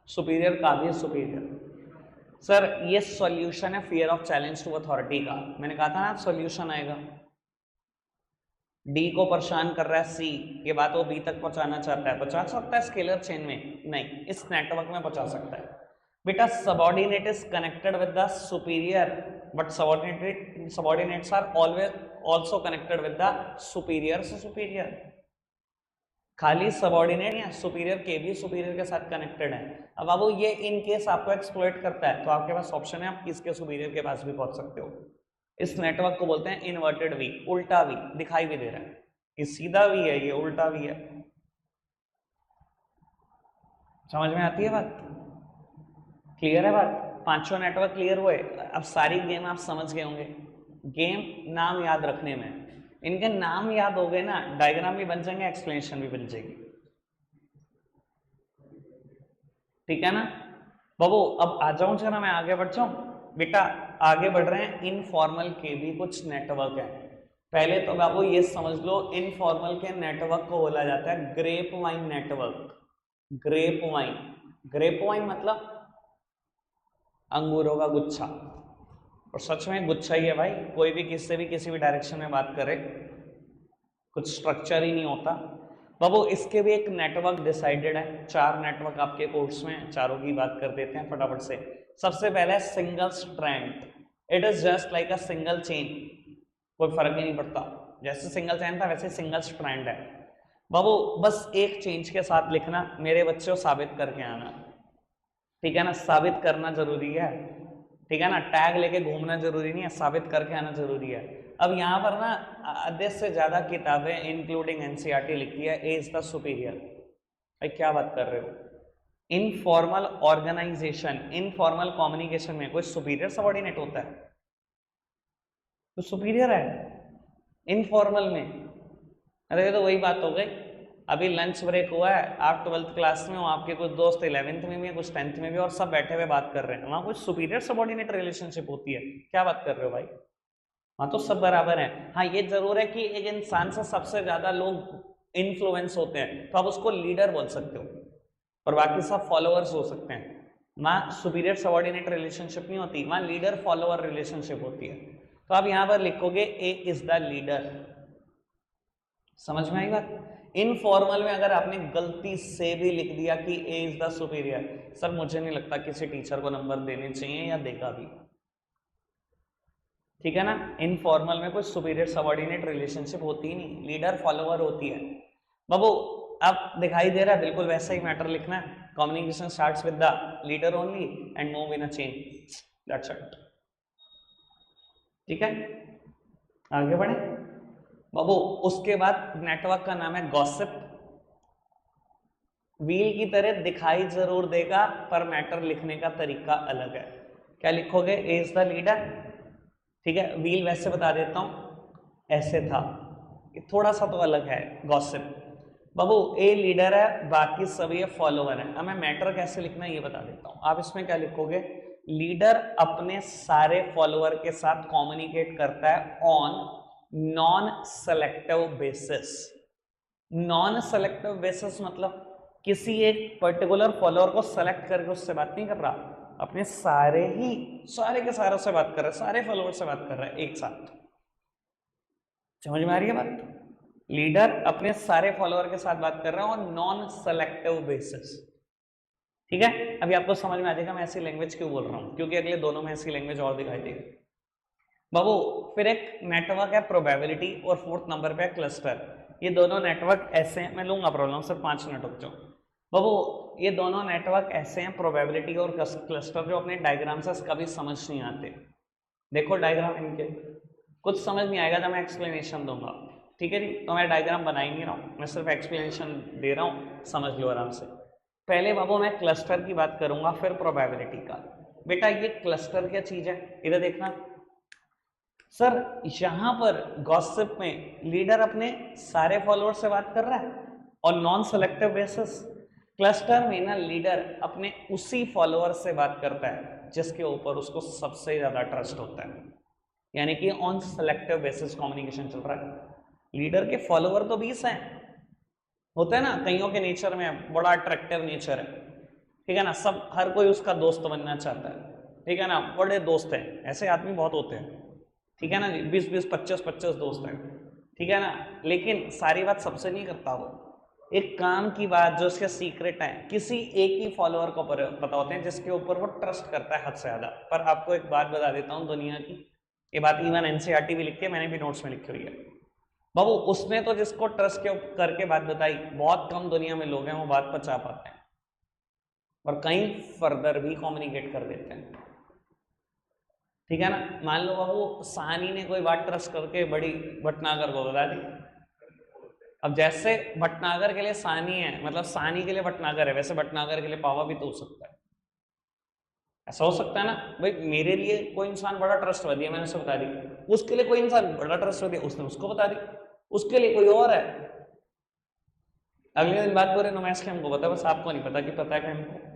Speaker 1: सुपीरियर का भी सुपीरियर। सर ये सॉल्यूशन है fear of challenge to authority का, मैंने कहा था ना सॉल्यूशन आएगा। डी को परेशान कर रहा है सी, ये बात वो बी तक पहुंचाना चाहता है, पहुंचा सकता है स्केलर चेन में नहीं, इस नेटवर्क में पहुंचा सकता है। बेटा subordinate is connected with the superior, but subordinates are always also connected with the superior से सुपीरियर। खाली सबऑर्डिनेट या सुपीरियर के भी सुपीरियर के साथ कनेक्टेड है। अब बाबू ये इन केस आपको एक्सप्लॉइट करता है तो आपके पास ऑप्शन है, आप किसके सुपीरियर के पास भी पहुंच सकते हो। इस नेटवर्क को बोलते हैं इन्वर्टेड वी, उल्टा वी दिखाई भी दे रहा है, ये सीधा वी है, ये उल्टा वी है। समझ में आती है बात, क्लियर है बात, पांचों नेटवर्क क्लियर हुए। अब सारी गेम आप समझ गए होंगे। गेम नाम याद रखने में, इनके नाम याद हो गए ना, डायग्राम भी बन जाएंगे, एक्सप्लेनेशन भी बन जाएगी, ठीक है ना। बाबू अब आ जाऊं जरा, मैं आगे बढ़ जाऊं। बेटा आगे बढ़ रहे हैं, इनफॉर्मल के भी कुछ नेटवर्क है। पहले तो बाबू ये समझ लो, इनफॉर्मल के नेटवर्क को बोला जाता है grapevine network. Grapevine, grapevine मतलब अंगूरों का गुच्छा, और सच में गुच्छा ही है भाई, कोई भी किसी भी डायरेक्शन में बात करे, कुछ स्ट्रक्चर ही नहीं होता। बाबू इसके भी एक नेटवर्क डिसाइडेड है, 4 नेटवर्क आपके कोर्स में, चारों की बात कर देते हैं फटाफट से। सबसे पहले है single strand, it is just like a single chain, कोई फर्क ही नहीं पड़ता, जैसे सिंगल चेन था वैसे सिंगल स्ट्रैंड है। बाबू बस एक चेंज के साथ लिखना, मेरे बच्चों साबित करके आना, ठीक है ना, साबित करना जरूरी है, ठीक है ना, टैग लेके घूमना जरूरी नहीं है, साबित करके आना जरूरी है। अब यहाँ पर ना आधे से ज्यादा किताबें इंक्लूडिंग एनसीईआरटी लिखती है ए इज द सुपीरियर। भाई क्या बात कर रहे हो, इनफॉर्मल ऑर्गेनाइजेशन, इनफॉर्मल कम्युनिकेशन में कोई सुपीरियर सबऑर्डिनेट होता है, तो सुपीरियर है इनफॉर्मल में। अरे तो वही बात हो गई, अभी लंच ब्रेक हुआ है, आप 12th क्लास में हो, आपके कुछ दोस्त 11th में भी है, कुछ 10th में भी, और सब बैठे हुए बात कर रहे हैं, वहां कुछ सुपीरियर सबऑर्डिनेट रिलेशनशिप होती है? क्या बात कर रहे हो भाई, वहां तो सब बराबर है। हाँ ये जरूर है कि एक इंसान से सबसे ज्यादा लोग इन्फ्लुएंस होते हैं तो आप उसको लीडर बोल सकते हो, और बाकी सब फॉलोअर्स हो सकते हैं। वहां सुपीरियर सबऑर्डिनेट रिलेशनशिप नहीं होती, वहां लीडर फॉलोअर रिलेशनशिप होती है। तो आप यहां पर लिखोगे ए इज द लीडर। समझ में आई बात? इनफॉर्मल में अगर आपने गलती से भी लिख दिया कि ए इज द सुपीरियर, सर मुझे नहीं लगता किसी टीचर को नंबर देने चाहिए या देगा भी, ठीक है ना। इनफॉर्मल में कोई सुपीरियर सबऑर्डिनेट रिलेशनशिप होती ही नहीं, लीडर फॉलोअर होती है। बाबू अब दिखाई दे रहा है, बिल्कुल वैसा ही मैटर लिखना है। Communication starts with the leader only and move in a chain, that's it, ठीक है। आगे बढ़े बाबू। उसके बाद नेटवर्क का नाम है गॉसिप। व्हील की तरह दिखाई जरूर देगा पर मैटर लिखने का तरीका अलग है। क्या लिखोगे? ए इज द लीडर, ठीक है। व्हील वैसे बता देता हूं, ऐसे था, थोड़ा सा तो अलग है गॉसिप। बाबू ए लीडर है, बाकी सभी फॉलोअर है। अब मैं मैटर कैसे लिखना है ये बता देता हूं। आप इसमें क्या लिखोगे? लीडर अपने सारे फॉलोअर के साथ कम्युनिकेट करता है on non selective basis. Non selective basis मतलब किसी एक पर्टिकुलर फॉलोअर को सेलेक्ट करके उससे बात नहीं कर रहा, अपने सारे के सारे से बात कर रहा है, सारे फॉलोअर से बात कर रहा है एक साथ। समझ में आ रही है बात? लीडर अपने सारे फॉलोअर के साथ बात कर रहा है और नॉन सेलेक्टिव बेसिस, ठीक है। अभी आपको समझ में आ जाएगा मैं ऐसी लैंग्वेज क्यों बोल रहा हूं, क्योंकि अगले दोनों में ऐसी लैंग्वेज और दिखाई देगी। बाबू फिर एक नेटवर्क है प्रोबेबिलिटी, और फोर्थ नंबर पे है क्लस्टर। ये दोनों नेटवर्क ऐसे हैं, मैं लूंगा प्रॉब्लम सिर्फ 5 मिनट रुक जाओ। बाबू ये दोनों नेटवर्क ऐसे हैं प्रोबेबिलिटी और क्लस्टर, जो अपने डायग्राम से कभी समझ नहीं आते। देखो डायग्राम इनके, कुछ समझ नहीं आएगा जब मैं एक्सप्लेनेशन दूंगा, ठीक है जी। तो मैं डायग्राम बना ही नहीं रहा हूँ, मैं सिर्फ एक्सप्लेनेशन दे रहा हूँ, समझ लो आराम से। पहले बाबू मैं क्लस्टर की बात करूंगा, फिर प्रोबेबिलिटी का। बेटा ये क्लस्टर क्या चीज है, इधर देखना। सर यहां पर गॉसिप में लीडर अपने सारे फॉलोअर से बात कर रहा है और नॉन सेलेक्टिव बेसिस। क्लस्टर में ना लीडर अपने उसी फॉलोअर से बात करता है जिसके ऊपर उसको सबसे ज्यादा ट्रस्ट होता है, यानी कि ऑन सेलेक्टिव बेसिस कम्युनिकेशन चल रहा है। लीडर के फॉलोअर तो 20 हैं, होता है ना, कईयों के नेचर में बड़ा अट्रैक्टिव नेचर है, ठीक है ना, सब हर कोई उसका दोस्त बनना चाहता है, ठीक है ना, बड़े दोस्त हैं, ऐसे आदमी बहुत होते हैं, ठीक है ना जी, 20-20 25-25 दोस्त हैं, ठीक है ना। लेकिन सारी बात सबसे नहीं करता वो, एक काम की बात जो उसके सीक्रेट है किसी एक ही फॉलोअर को पता होते हैं जिसके ऊपर वो ट्रस्ट करता है हद से ज्यादा। पर आपको एक बात बता देता हूँ दुनिया की, ये बात इवन एनसीईआरटी भी लिखती है, मैंने भी नोट्स में लिखी हुई है। बाबू उसने तो जिसको ट्रस्ट करके बात बताई, बहुत कम दुनिया में लोग हैं वो बात पचा पाते हैं, और कहीं फर्दर भी कम्युनिकेट कर देते हैं, ठीक है ना। मान लो बाबू सानी ने कोई बात ट्रस्ट करके बड़ी भटनागर को बता दी। अब जैसे भटनागर के लिए सानी है, मतलब सानी के लिए भटनागर है, वैसे भटनागर के लिए पावा भी तो हो सकता है। ऐसा हो सकता है ना भाई, मेरे लिए कोई इंसान बड़ा ट्रस्टवर्दी है, मैंने उसे बता दी, उसके लिए कोई इंसान बड़ा ट्रस्टवर्दी है, उसने उसको बता दी, उसके लिए कोई और है। अगले दिन बात करें नुमैश के, हमको पता, बस आपको नहीं पता कि पता है कि हमको।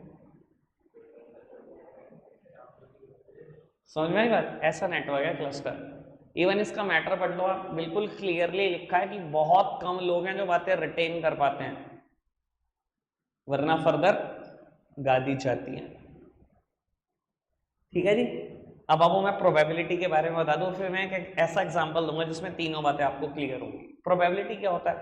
Speaker 1: समझ में आई बात? ऐसा नेटवर्क है क्लस्टर। इवन इसका मैटर पढ़ लो आप, बिल्कुल क्लियरली लिखा है कि बहुत कम लोग हैं जो बातें रिटेन कर पाते हैं, वरना फर्दर गा दी जाती है, ठीक है जी। अब आपको मैं प्रोबेबिलिटी के बारे में बता दूं, फिर मैं एक ऐसा एग्जांपल दूंगा जिसमें तीनों बातें आपको क्लियर होंगी। प्रोबेबिलिटी क्या होता है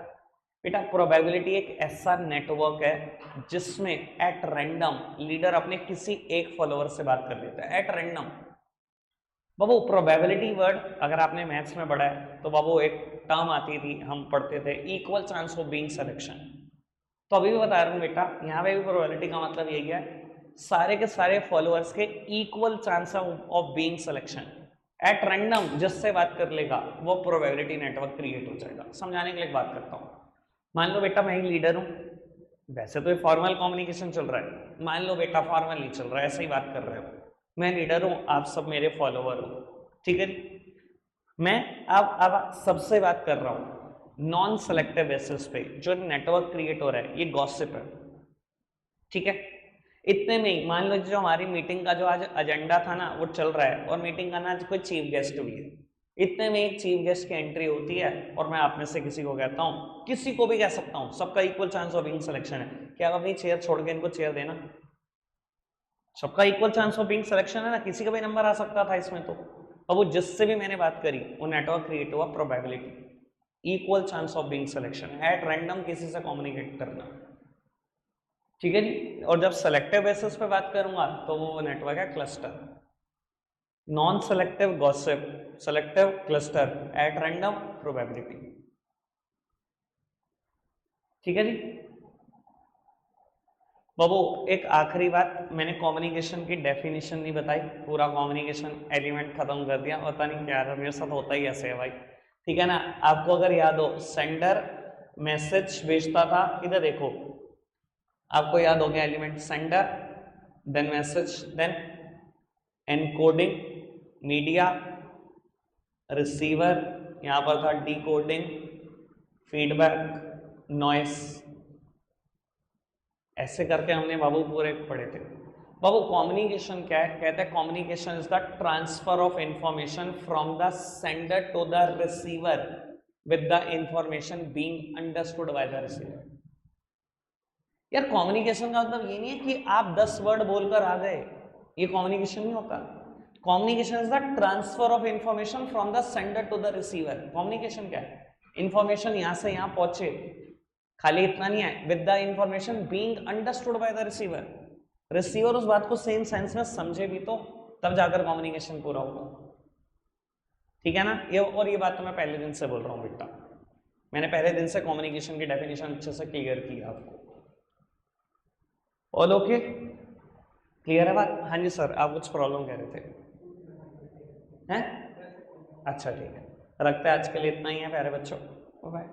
Speaker 1: बेटा? प्रोबेबिलिटी एक ऐसा नेटवर्क है जिसमें एट रैंडम लीडर अपने किसी एक फॉलोअर से बात कर लेता है, at random. Babu probability word अगर आपने मैथ्स में पढ़ा है तो बाबू एक टर्म आती थी, हम पढ़ते थे, equal chance of being selection. तो अभी भी बता रहा हूँ बेटा, यहाँ पे भी प्रोबेबिलिटी का मतलब यही है, सारे के सारे फॉलोअर्स के equal chance of being selection at random जिससे बात कर लेगा वो प्रोबेबिलिटी नेटवर्क क्रिएट हो जाएगा। समझाने के लिए बात करता हूँ। मान लो बेटा मैं ही लीडर हूँ, वैसे तो ये फॉर्मल कम्युनिकेशन चल रहा है, मान लो बेटा फॉर्मल नहीं चल रहा है, ऐसे ही बात कर रहे हो, मैं लीडर हूँ, आप सब मेरे फॉलोअर हो, ठीक है। मैं अब सबसे बात कर रहा हूँ, नॉन सेलेक्टिव बेसिस पे जो नेटवर्क क्रिएट हो रहा है ये गॉसिप है, ठीक है। इतने में ही मान लो जो हमारी मीटिंग का जो आज एजेंडा था ना वो चल रहा है और मीटिंग का ना आज कोई चीफ गेस्ट हुई है, इतने में एक चीफ गेस्ट की एंट्री होती है और मैं आप में से किसी को कहता हूँ, किसी को भी कह सकता हूँ, सबका equal chance of being selection है, क्या आप अपनी चेयर छोड़ के इनको चेयर देना? सबका equal chance of being selection है ना, किसी का भी नंबर आ सकता था इसमें तो। अब वो जिससे भी मैंने बात करी वो नेटवर्क क्रिएट हुआ, probability, equal chance of being selection, at random किसी से कम्युनिकेट करना, ठीक है जी। और जब सेलेक्टिव बेसिस पे बात करूंगा तो वो नेटवर्क है cluster, non selective gossip, selective cluster, at random probability, ठीक है जी। बाबू एक आखिरी बात, मैंने कम्युनिकेशन की डेफिनेशन नहीं बताई, पूरा कम्युनिकेशन एलिमेंट खत्म कर दिया, पता नहीं क्या है मेरे साथ होता ही ऐसे है भाई, ठीक है ना। आपको अगर याद हो सेंडर मैसेज भेजता था, इधर देखो आपको याद हो गया element sender, then message, then encoding, media, receiver, यहां पर था डिकोडिंग, फीडबैक, नॉइस, ऐसे करके हमने बाबू पूरे पढ़े थे। बाबू कम्युनिकेशन क्या है? कहते हैं communication is the transfer of information from the sender to the receiver with the information being understood by the receiver. यार कम्युनिकेशन का मतलब ये नहीं है कि आप 10 वर्ड बोलकर आ गए, ये कम्युनिकेशन नहीं होता। Communication is the transfer of information from the sender to the receiver. Communication क्या है? इंफॉर्मेशन यहां से यहां पहुंचे, खाली इतना नहीं है, with the information being understood by the receiver, receiver उस बात को सेम सेंस में समझे भी तो तब जाकर कम्युनिकेशन पूरा होगा, ठीक है ना। ये और ये बात तो मैं पहले दिन से बोल रहा हूँ बेटा, मैंने पहले दिन से कम्युनिकेशन की डेफिनेशन अच्छे से क्लियर की आपको। ऑल ओके, क्लियर है बात? हाँ जी सर, आप कुछ प्रॉब्लम कह रहे थे हैं? अच्छा ठीक है, रखते हैं आज के लिए इतना ही है प्यारे बच्चों, बाय।